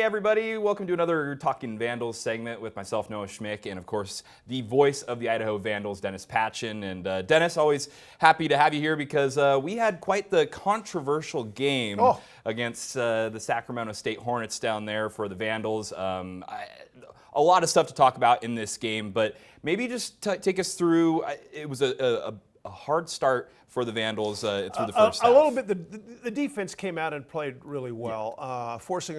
everybody. Welcome to another Talking Vandals segment with myself, Noah Schmick, and of course, the voice of the Idaho Vandals, Dennis Patchin. And Dennis, always happy to have you here because we had quite the controversial game against the Sacramento State Hornets down there for the Vandals. A lot of stuff to talk about in this game, but maybe just take us through. It was a hard start for the Vandals through the first half. A little bit. The defense came out and played really well, forcing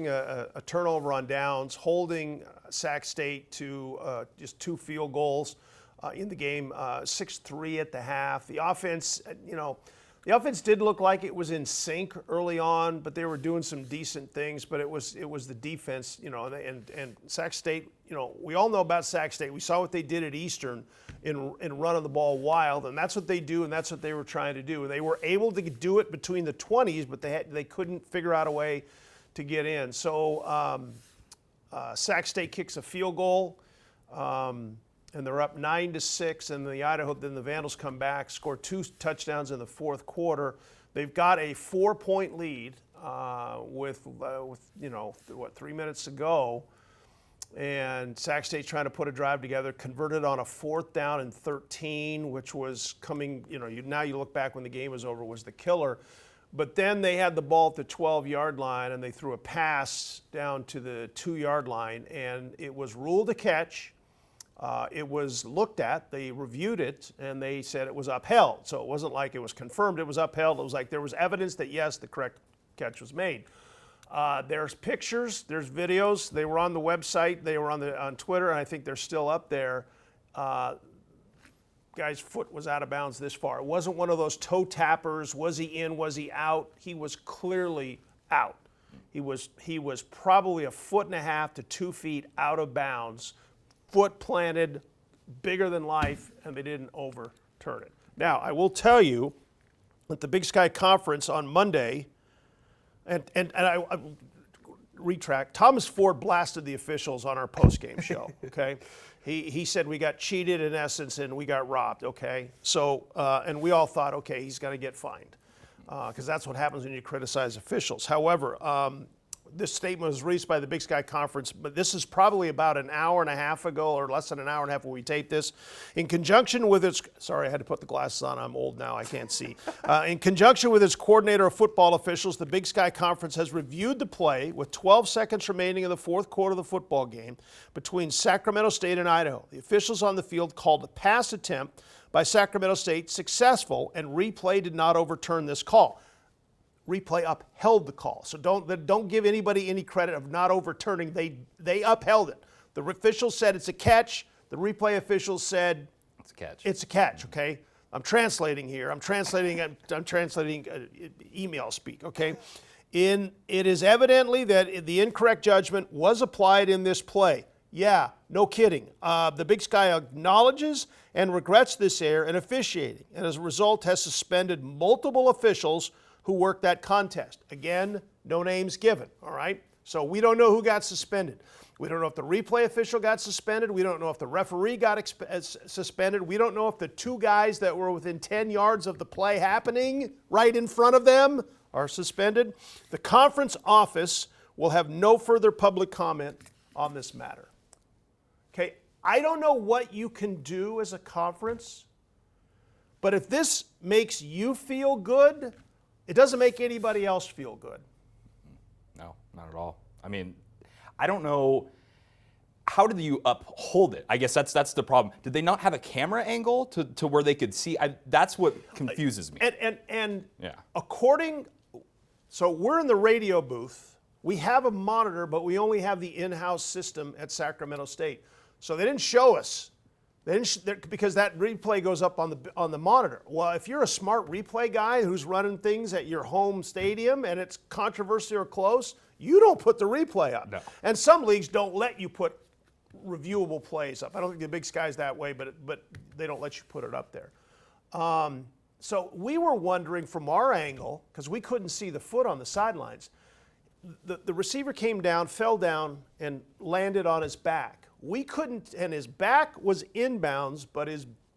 a turnover on downs, holding Sac State to just 2 field goals in the game, 6-3 at the half. The offense, the offense did look like it was in sync early on, but they were doing some decent things. But it was the defense, and Sac State. We all know about Sac State. We saw what they did at Eastern in running the ball wild, and that's what they do, and that's what they were trying to do. And they were able to do it between the 20s, but they couldn't figure out a way to get in. So Sac State kicks a field goal, and they're up 9-6. And then the Vandals come back, score 2 touchdowns in the fourth quarter. They've got a 4-point lead with 3 minutes to go. And Sac State's trying to put a drive together, converted on a 4th down and 13, which was coming, now you look back when the game was over, was the killer. But then they had the ball at the 12-yard line, and they threw a pass down to the 2-yard line, and it was ruled a catch. It was looked at, they reviewed it, and they said it was upheld. So it wasn't like it was confirmed, it was upheld. It was like there was evidence that, yes, the correct catch was made. There's pictures, there's videos. They were on the website, they were on Twitter, and I think they're still up there. Guy's foot was out of bounds this far. It wasn't one of those toe tappers. Was he in? Was he out? He was clearly out. He was probably 1.5 to 2 feet out of bounds, foot planted, bigger than life, and they didn't overturn it. Now, I will tell you at the Big Sky Conference on Monday. And I retract. Thomas Ford blasted the officials on our postgame show. Okay, he said we got cheated in essence and we got robbed. Okay, so and we all thought, okay, he's going to get fined because that's what happens when you criticize officials. However, this statement was released by the Big Sky Conference, but this is probably about an hour and a half ago, or less than an hour and a half when we taped this. In conjunction with its, sorry, I had to put the glasses on. I'm old now, I can't see. In conjunction with its coordinator of football officials, the Big Sky Conference has reviewed the play with 12 seconds remaining in the fourth quarter of the football game between Sacramento State and Idaho. The officials on the field called the pass attempt by Sacramento State successful, and replay did not overturn this call. Replay upheld the call. So don't give anybody any credit of not overturning. They upheld it. The officials said it's a catch. The replay officials said it's a catch. It's a catch, okay? I'm translating here. I'm translating email speak, okay? It is evidently that the incorrect judgment was applied in this play. Yeah, no kidding. The Big Sky acknowledges and regrets this error in officiating, and as a result has suspended multiple officials who worked that contest. Again, no names given, all right? So we don't know who got suspended. We don't know if the replay official got suspended. We don't know if the referee got suspended. We don't know if the 2 guys that were within 10 yards of the play happening right in front of them are suspended. The conference office will have no further public comment on this matter. Okay, I don't know what you can do as a conference, but if this makes you feel good, it doesn't make anybody else feel good. No, not at all. I mean, I don't know. How did you uphold it? I guess that's the problem. Did they not have a camera angle to where they could see? That's what confuses me. And so we're in the radio booth. We have a monitor, but we only have the in-house system at Sacramento State. So they didn't show us. Because that replay goes up on the monitor. Well, if you're a smart replay guy who's running things at your home stadium and it's controversy or close, you don't put the replay up. No. And some leagues don't let you put reviewable plays up. I don't think the Big Sky's that way, but they don't let you put it up there. So we were wondering from our angle, because we couldn't see the foot on the sidelines, the receiver came down, fell down, and landed on his back. We couldn't, and his back was inbounds, but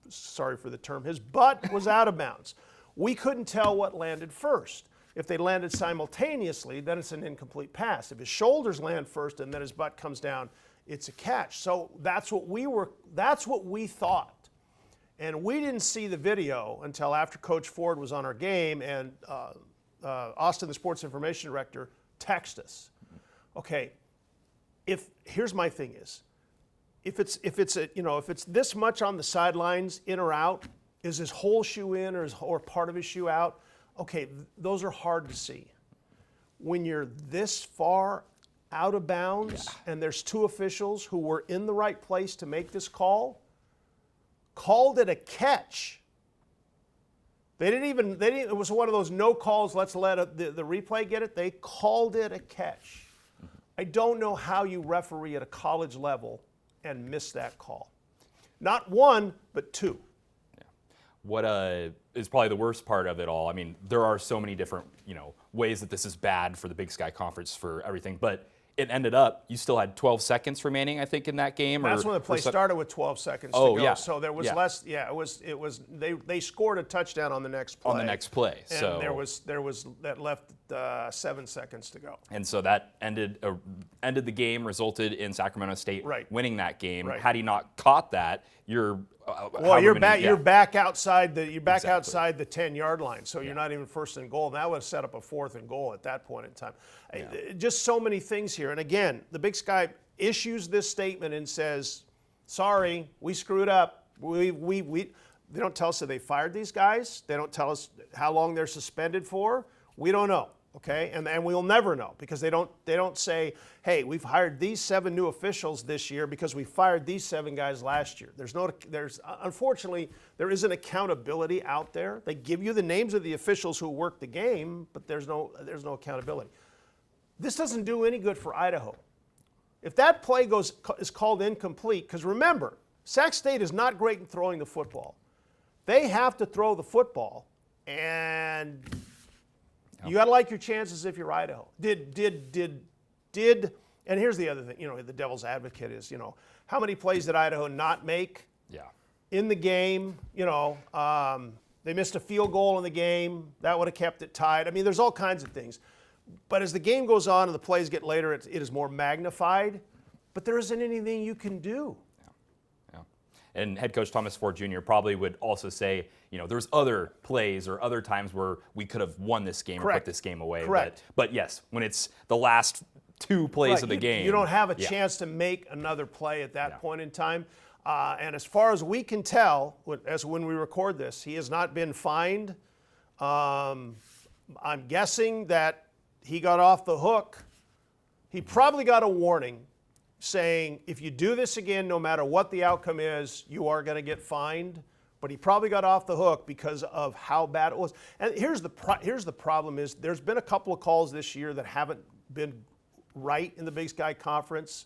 sorry for the term, his butt was out of bounds. We couldn't tell what landed first. If they landed simultaneously, then it's an incomplete pass. If his shoulders land first and then his butt comes down, it's a catch. So that's what we thought. And we didn't see the video until after Coach Ford was on our game, and Austin, the sports information director, texted us. Okay, here's my thing is, if it's this much on the sidelines, in or out, is his whole shoe in or part of his shoe out? Okay, those are hard to see. When you're this far out of bounds, and there's two officials who were in the right place to make this call, called it a catch. It was one of those no calls, let's let the replay get it. They called it a catch. I don't know how you referee at a college level and miss that call. Not one, but two. Yeah. What is probably the worst part of it all, I mean, there are so many different, ways that this is bad for the Big Sky Conference for everything, but it ended up, you still had 12 seconds remaining, I think, in that game. That's when the play started with 12 seconds to go. Yeah. So there was less. Yeah, it was. They scored a touchdown on the next play. On the next play. And so there was that left 7 seconds to go. And so that ended the game, resulted in Sacramento State winning that game. Right. Had he not caught that, you're back outside the 10-yard line, so you're not even first and goal. That would have set up a 4th and goal at that point in time. Yeah. Just so many things here. And again, the Big Sky issues this statement and says, "Sorry, we screwed up. They don't tell us that they fired these guys. They don't tell us how long they're suspended for. We don't know." Okay, and we'll never know because they don't say, "Hey, we've hired these 7 new officials this year because we fired these 7 guys last year." Unfortunately, there isn't accountability out there. They give you the names of the officials who worked the game, but there's no accountability. This doesn't do any good for Idaho. If that play is called incomplete, because remember, Sac State is not great in throwing the football. They have to throw the football, and you got to like your chances if you're Idaho. And here's the other thing, the devil's advocate is, how many plays did Idaho not make in the game? They missed a field goal in the game. That would have kept it tied. I mean, there's all kinds of things. But as the game goes on and the plays get later, it is more magnified. But there isn't anything you can do. Yeah. And head coach Thomas Ford Jr. probably would also say, there's other plays or other times where we could have won this game or put this game away. Correct. But yes, when it's the last 2 plays of the game. You don't have a chance to make another play at that point in time. And as far as we can tell, as when we record this, he has not been fined. I'm guessing that he got off the hook. He probably got a warning saying, if you do this again, no matter what the outcome is, you are going to get fined. But he probably got off the hook because of how bad it was. And here's the problem is there's been a couple of calls this year that haven't been right in the Big Sky Conference.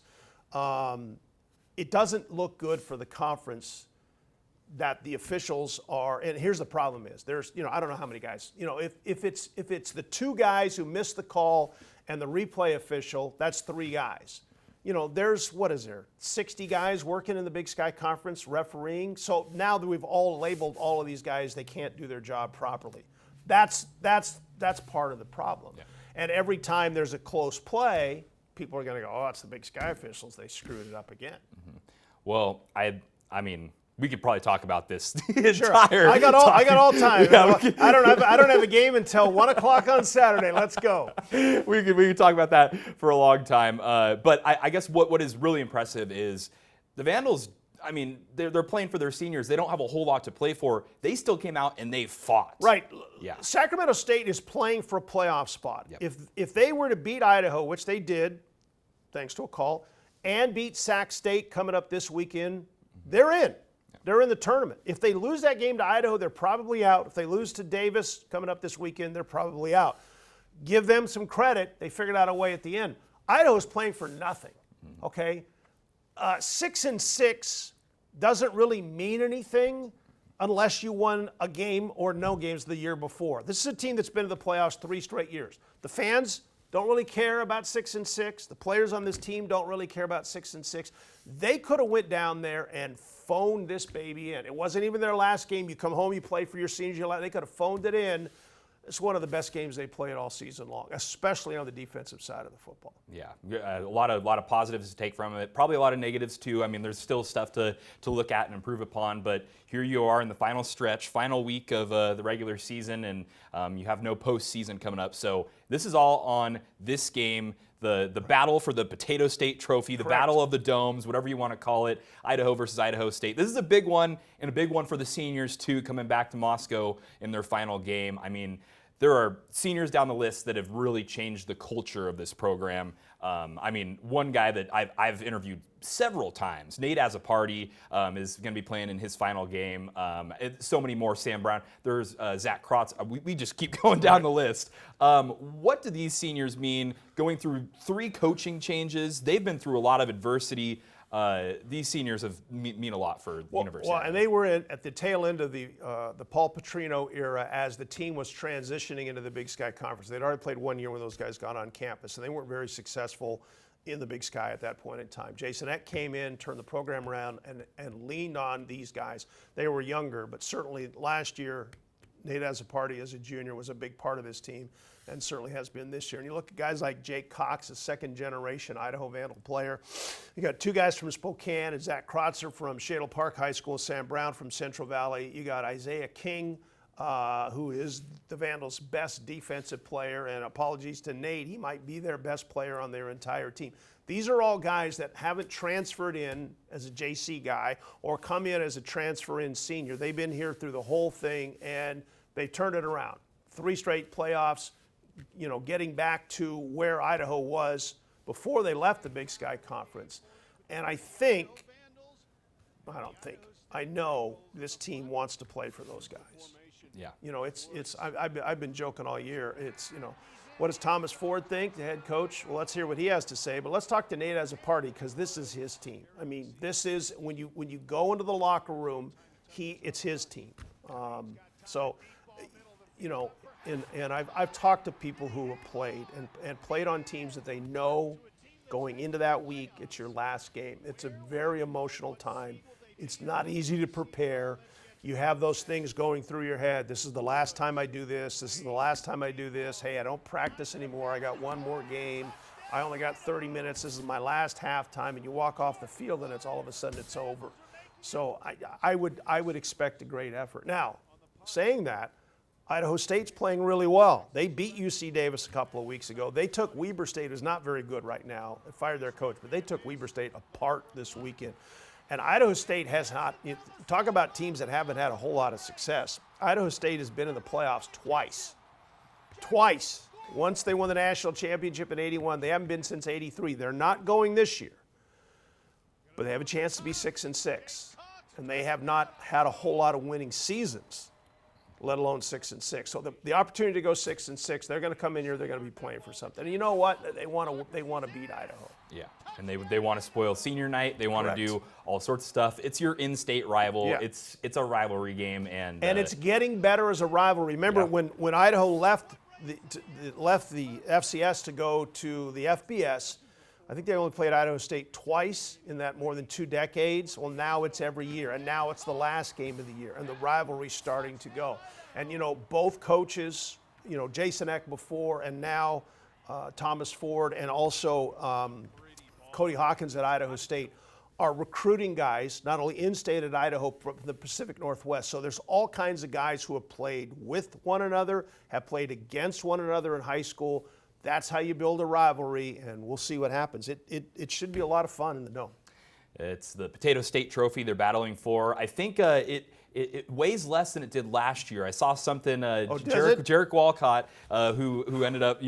It doesn't look good for the conference that the officials are, and here's the problem is, there's, I don't know how many guys, if it's the 2 guys who missed the call and the replay official, that's 3 guys. There's, 60 guys working in the Big Sky Conference refereeing. So now that we've all labeled all of these guys, they can't do their job properly. That's part of the problem. Yeah. And every time there's a close play, people are going to go, "Oh, it's the Big Sky officials. They screwed it up again." Mm-hmm. Well, I mean, we could probably talk about this Sure. I got all time. Yeah, I don't have a game until 1:00 on Saturday. Let's go. We could talk about that for a long time. But I guess what is really impressive is the Vandals. I mean, they're playing for their seniors. They don't have a whole lot to play for. They still came out and they fought. Right. Yeah. Sacramento State is playing for a playoff spot. Yep. If they were to beat Idaho, which they did, thanks to a call, and beat Sac State coming up this weekend, they're in. They're in the tournament. If they lose that game to Idaho, they're probably out. If they lose to Davis coming up this weekend, they're probably out. Give them some credit. They figured out a way at the end. Idaho's playing for nothing, okay? 6-6 doesn't really mean anything unless you won a game or no games the year before. This is a team that's been to the playoffs 3 straight years. The fans don't really care about 6-6. The players on this team don't really care about 6-6. They could have went down there and phoned this baby in. It wasn't even their last game. You come home, you play for your seniors. They could have phoned it in. it's one of the best games they played all season long, especially on the defensive side of the football. Yeah, a lot of positives to take from it. Probably a lot of negatives too. I mean, there's still stuff to look at and improve upon. But here you are in the final stretch, final week of the regular season, and you have no postseason coming up. So this is all on this game. The battle for the Potato State Trophy, the battle of the domes, whatever you want to call it, Idaho versus Idaho State. This is a big one, and a big one for the seniors too, coming back to Moscow in their final game. I mean, there are seniors down the list that have really changed the culture of this program. I mean, one guy that I've interviewed several times, Nate Azzapardi, is going to be playing in his final game. So many more. Sam Brown. There's Zach Krotz. We just keep going down the list. What do these seniors mean going through 3 coaching changes? They've been through a lot of adversity. These seniors mean a lot for the university. Well, and they were at the tail end of the Paul Petrino era as the team was transitioning into the Big Sky Conference. They'd already played 1 year when those guys got on campus, and they weren't very successful in the Big Sky at that point in time. Jason Eck came in, turned the program around, and leaned on these guys. They were younger, but certainly last year, Nate Azzapardi as a junior was a big part of this team, and certainly has been this year. And you look at guys like Jake Cox, a second-generation Idaho Vandal player. You got 2 guys from Spokane, and Zach Krotzer from Shadle Park High School, Sam Brown from Central Valley. You got Isaiah King, who is the Vandals' best defensive player, and apologies to Nate, he might be their best player on their entire team. These are all guys that haven't transferred in as a JC guy or come in as a transfer-in senior. They've been here through the whole thing, and they turned it around. 3 straight playoffs, you know, getting back to where Idaho was before they left the Big Sky Conference. And I know this team wants to play for those guys. Yeah. You know, I've been joking all year. It's, you know, what does Thomas Ford think, the head coach? Well, let's hear what he has to say. But let's talk to Nate Azzapardi, because this is his team. I mean, this is when you go into the locker room, it's his team. So, you know, and I've talked to people who have played and played on teams that they know going into that week, it's your last game. It's a very emotional time. It's not easy to prepare. You have those things going through your head. This is the last time I do this. This is the last time I do this. Hey, I don't practice anymore. I got 1 more game. I only got 30 minutes. This is my last halftime. And you walk off the field and it's all of a sudden it's over. So I would expect a great effort. Now, saying that, Idaho State's playing really well. They beat UC Davis a couple of weeks ago. They took Weber State, who's not very good right now. They fired their coach, but they took Weber State apart this weekend. And Idaho State has not, you talk about teams that haven't had a whole lot of success. Idaho State has been in the playoffs twice. Twice. Once they won the national championship in '81. They haven't been since '83. They're not going this year. But they have a chance to be 6-6. And they have not had a whole lot of winning seasons, let alone 6-6. So the opportunity to go 6-6, they're going to come in here, they're going to be playing for something. And you know what? They want to beat Idaho. Yeah, and they want to spoil senior night. They want to do all sorts of stuff. It's your in-state rival. Yeah. It's a rivalry game, and it's getting better as a rivalry. Remember when Idaho left the FCS to go to the FBS, I think they only played Idaho State twice in that more than 2 decades. Well, now it's every year, and now it's the last game of the year, and the rivalry's starting to go. And, you know, both coaches, you know, Jason Eck before and now Thomas Ford and also Cody Hawkins at Idaho State are recruiting guys, not only in-state at Idaho, but from the Pacific Northwest. So there's all kinds of guys who have played with one another, have played against one another in high school. That's how you build a rivalry, and we'll see what happens. It should be a lot of fun in the Dome. It's the Potato State Trophy they're battling for. I think it weighs less than it did last year. I saw something, Jarek Walcott, who ended up,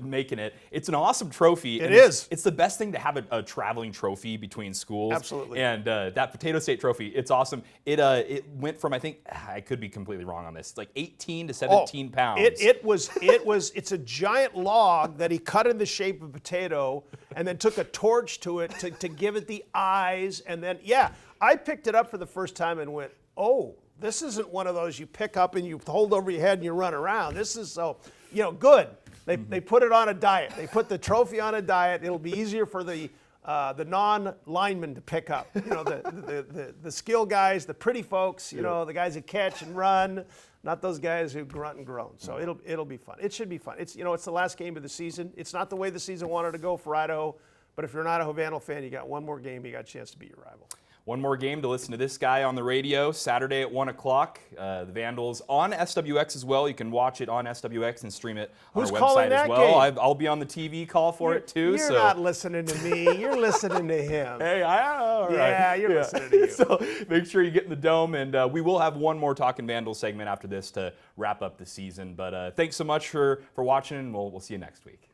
making it. It's an awesome trophy. It is. It's the best thing to have a traveling trophy between schools. Absolutely. And that Potato State Trophy, it's awesome. It went from, I think, I could be completely wrong on this, like 18 to 17 pounds. It's a giant log that he cut in the shape of a potato and then took a torch to it to give it the eyes. And then, I picked it up for the first time and went, oh, this isn't one of those you pick up and you hold over your head and you run around. This is so, good. They put it on a diet. They put the trophy on a diet. It'll be easier for the the non-linemen to pick up. You know, the skill guys, the pretty folks. You know, the guys that catch and run, not those guys who grunt and groan. So it'll be fun. It should be fun. It's it's the last game of the season. It's not the way the season wanted to go for Idaho, but if you're an Idaho Vandal fan, you got one more game. You got a chance to beat your rival. One more game to listen to this guy on the radio Saturday at 1 o'clock. The Vandals on SWX as well. You can watch it on SWX and stream it on Who's our calling website that as well. game? I'll be on the TV call for it too. You're not listening to me. You're listening to him. Hey, all right. Yeah, you're listening to you. So make sure you get in the dome, and we will have one more Talking Vandals segment after this to wrap up the season. But thanks so much for watching, and we'll see you next week.